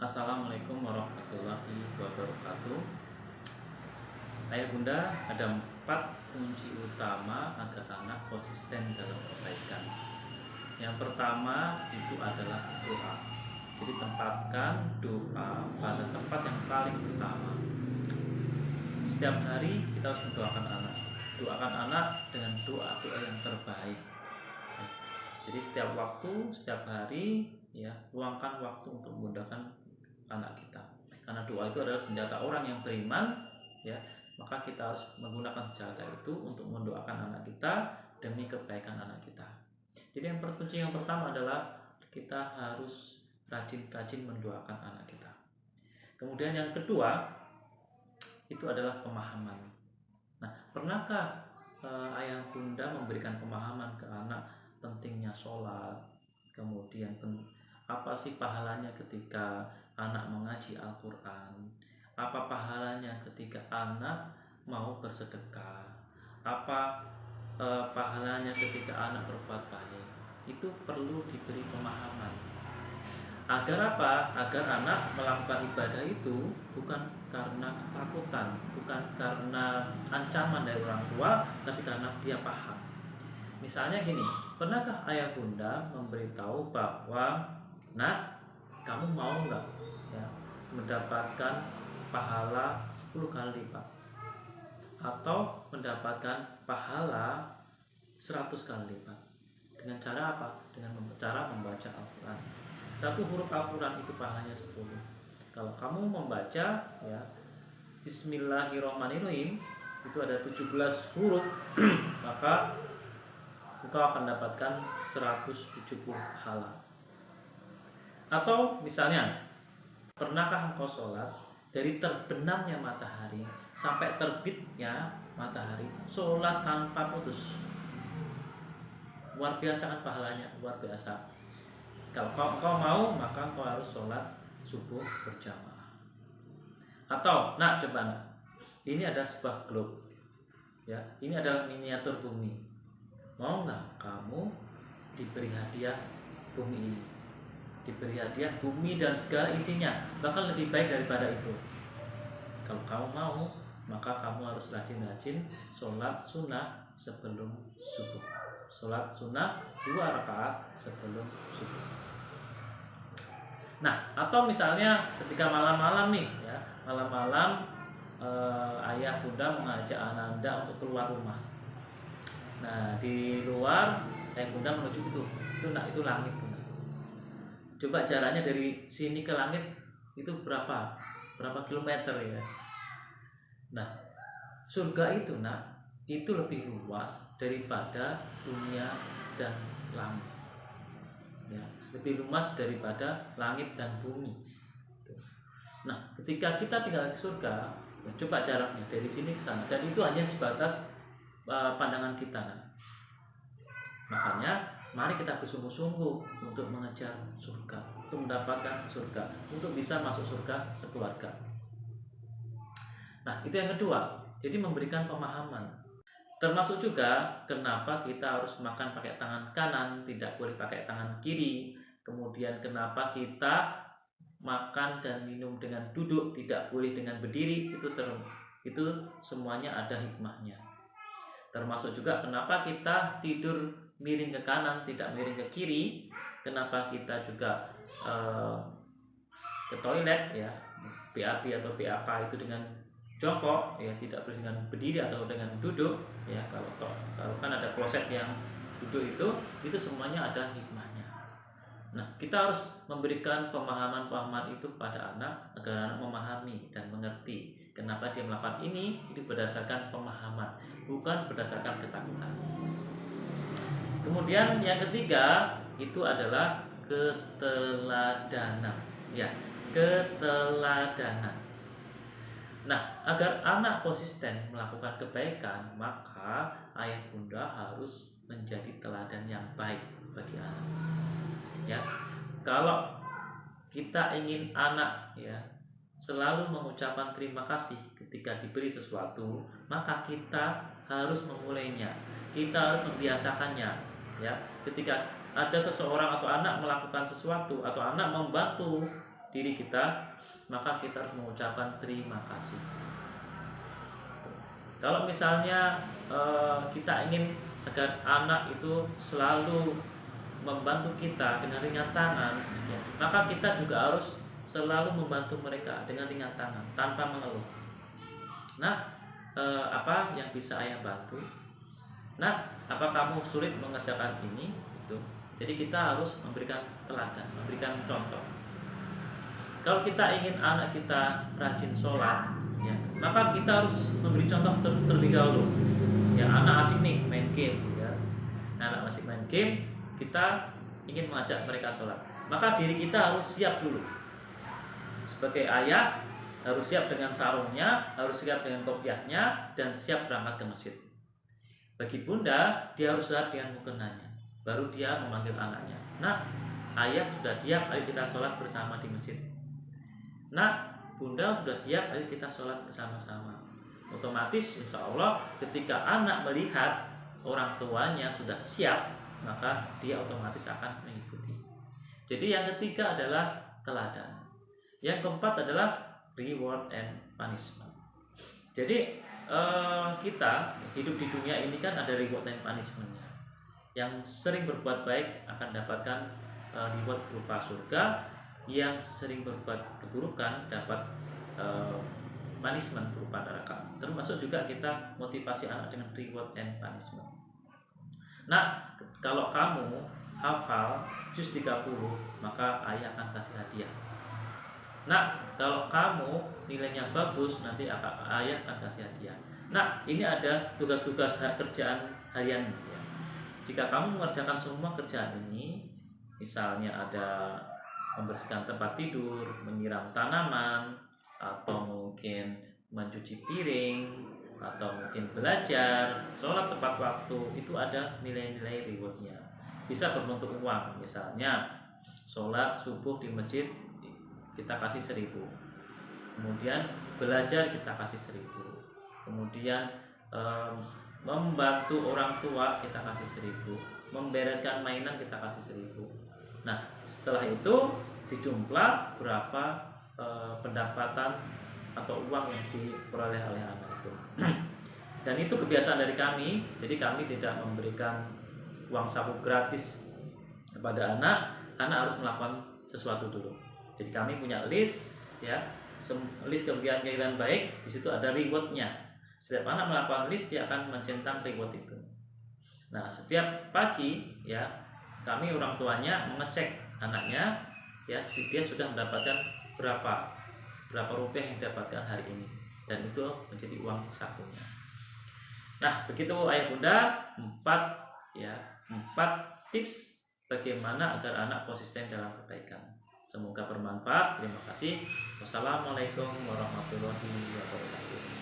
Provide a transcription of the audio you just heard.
Assalamualaikum warahmatullahi wabarakatuh. Ayah bunda, ada 4 kunci utama agar anak konsisten dalam kebaikan. Yang pertama itu adalah doa. Jadi tempatkan doa pada tempat yang paling utama. Setiap hari kita harus mendoakan anak. Doakan anak dengan doa-doa yang terbaik. Jadi setiap waktu, setiap hari, luangkan waktu untuk memudahkan anak kita. Karena doa itu adalah senjata orang yang beriman, maka kita harus menggunakan senjata itu untuk mendoakan anak kita demi kebaikan anak kita. Jadi kunci yang pertama adalah kita harus rajin-rajin mendoakan anak kita. Kemudian yang kedua itu adalah pemahaman. Nah, pernahkah ayah bunda memberikan pemahaman ke anak pentingnya sholat, kemudian apa sih pahalanya ketika anak mengaji Al-Quran, apa pahalanya ketika anak mau bersedekah, apa pahalanya ketika anak berbuat baik. Itu perlu diberi pemahaman. Agar apa? Agar anak melakukan ibadah itu bukan karena ketakutan, bukan karena ancaman dari orang tua, tapi karena dia paham. Misalnya gini, pernahkah ayah bunda memberitahu bahwa, nak, kamu mau nggak mendapatkan pahala 10 kali lipat, atau mendapatkan pahala 100 kali lipat? Dengan cara apa? Dengan cara membaca Al-Quran. Satu huruf Al-Quran itu pahalanya 10. Kalau kamu membaca Bismillahirrahmanirrahim itu ada 17 huruf maka engkau akan dapatkan 170 pahala. Atau misalnya, pernahkah engkau sholat dari terbenamnya matahari sampai terbitnya matahari, sholat tanpa putus? Luar biasa kan pahalanya, luar biasa. Kalau engkau mau, maka engkau harus sholat subuh berjamaah. Atau, nak, coba nak, ini ada sebuah globe, ini adalah miniatur bumi. Mau nggak kamu diberi hadiah bumi ini? Diberi hadiah bumi dan segala isinya, bahkan lebih baik daripada itu. Kalau kamu mau, maka kamu harus rajin-rajin sholat sunnah sebelum subuh. Sholat sunnah 2 rakaat sebelum subuh. Nah, atau misalnya ketika malam-malam nih, malam-malam ayah bunda mengajak ananda untuk keluar rumah. Nah, di luar ayah bunda menuju itu langit tuh. Coba jaraknya dari sini ke langit itu berapa kilometer ya? Nah, surga itu itu lebih luas daripada dunia dan langit. Lebih luas daripada langit dan bumi. Nah, ketika kita tinggal di surga, coba jaraknya dari sini ke sana, dan itu hanya sebatas pandangan kita. Makanya mari kita bersungguh-sungguh untuk mengejar surga, untuk mendapatkan surga, untuk bisa masuk surga sekeluarga. Nah, itu yang kedua. Jadi memberikan pemahaman. Termasuk juga kenapa kita harus makan pakai tangan kanan, tidak boleh pakai tangan kiri. Kemudian kenapa kita makan dan minum dengan duduk, tidak boleh dengan berdiri. Itu semuanya ada hikmahnya. Termasuk juga kenapa kita tidur miring ke kanan, tidak miring ke kiri. Kenapa kita juga ke toilet BAB atau BAK itu dengan jongkok, tidak boleh dengan berdiri atau dengan duduk. Kalau kan ada kloset yang duduk, itu semuanya ada hikmahnya. Nah, kita harus memberikan pemahaman itu pada anak agar anak memahami dan mengerti kenapa dia melakukan ini. Itu berdasarkan pemahaman, bukan berdasarkan ketakutan. Kemudian yang ketiga itu adalah keteladanan. Keteladanan. Nah, agar anak konsisten melakukan kebaikan, maka ayah bunda harus menjadi teladan yang baik bagi anak. Kalau kita ingin anak selalu mengucapkan terima kasih ketika diberi sesuatu, maka kita harus memulainya. Kita harus membiasakannya. Ketika ada seseorang atau anak melakukan sesuatu atau anak membantu diri kita, maka kita harus mengucapkan terima kasih. Kalau misalnya kita ingin agar anak itu selalu membantu kita dengan ringan tangan, ya, maka kita juga harus selalu membantu mereka dengan ringan tangan tanpa mengeluh. Nah, apa yang bisa ayah bantu? Nah, apa kamu sulit mengerjakan ini? Itu. Jadi kita harus memberikan teladan, memberikan contoh. Kalau kita ingin anak kita rajin sholat, ya, maka kita harus memberi contoh terlebih dahulu. Ya, anak asik nih main game, ya. Anak asik main game, kita ingin mengajak mereka sholat, maka diri kita harus siap dulu. Sebagai ayah harus siap dengan sarungnya, harus siap dengan kopiahnya, dan siap berangkat ke masjid. Bagi bunda, dia harus siap dengan mukenanya, baru dia memanggil anaknya. Nah, ayah sudah siap, ayo kita sholat bersama di masjid. Nah, bunda sudah siap, ayo kita sholat bersama-sama. Otomatis insya Allah ketika anak melihat orang tuanya sudah siap, maka dia otomatis akan mengikuti. Jadi yang ketiga adalah teladan. Yang keempat adalah reward and punishment. Jadi kita hidup di dunia ini kan ada reward and punishmentnya. Yang sering berbuat baik akan dapatkan reward berupa surga, yang sering berbuat keburukan dapat punishment berupa neraka. Termasuk juga kita motivasi anak dengan reward and punishment. Nah, kalau kamu hafal juz 30, maka ayah akan kasih hadiah. Nah, kalau kamu nilainya bagus, nanti ayah akan kasih hadiah. Nah, ini ada tugas-tugas kerjaan harian, ya. Jika kamu mengerjakan semua kerjaan ini, misalnya ada membersihkan tempat tidur, menyiram tanaman, atau mungkin mencuci piring, atau mungkin belajar, sholat tepat waktu, itu ada nilai-nilai rewardnya. Bisa berbentuk uang, misalnya sholat subuh di masjid kita kasih 1.000, kemudian belajar kita kasih 1.000, kemudian membantu orang tua kita kasih 1.000, membereskan mainan kita kasih 1.000. Nah, setelah itu dijumlah berapa pendapatan atau uang yang diperoleh oleh anak itu. Dan itu kebiasaan dari kami. Jadi kami tidak memberikan uang saku gratis kepada anak. Anak harus melakukan sesuatu dulu. Jadi kami punya list, ya, list kegiatan baik. Di situ ada rewardnya. Setiap anak melakukan list, dia akan mencentang reward itu. Nah, setiap pagi, ya, kami orang tuanya mengecek anaknya, ya, dia sudah mendapatkan berapa rupiah yang didapatkan hari ini, dan itu menjadi uang sakunya. Nah, begitu ayah bunda, 4 tips bagaimana agar anak konsisten dalam kebaikan. Semoga bermanfaat. Terima kasih. Wassalamualaikum warahmatullahi wabarakatuh.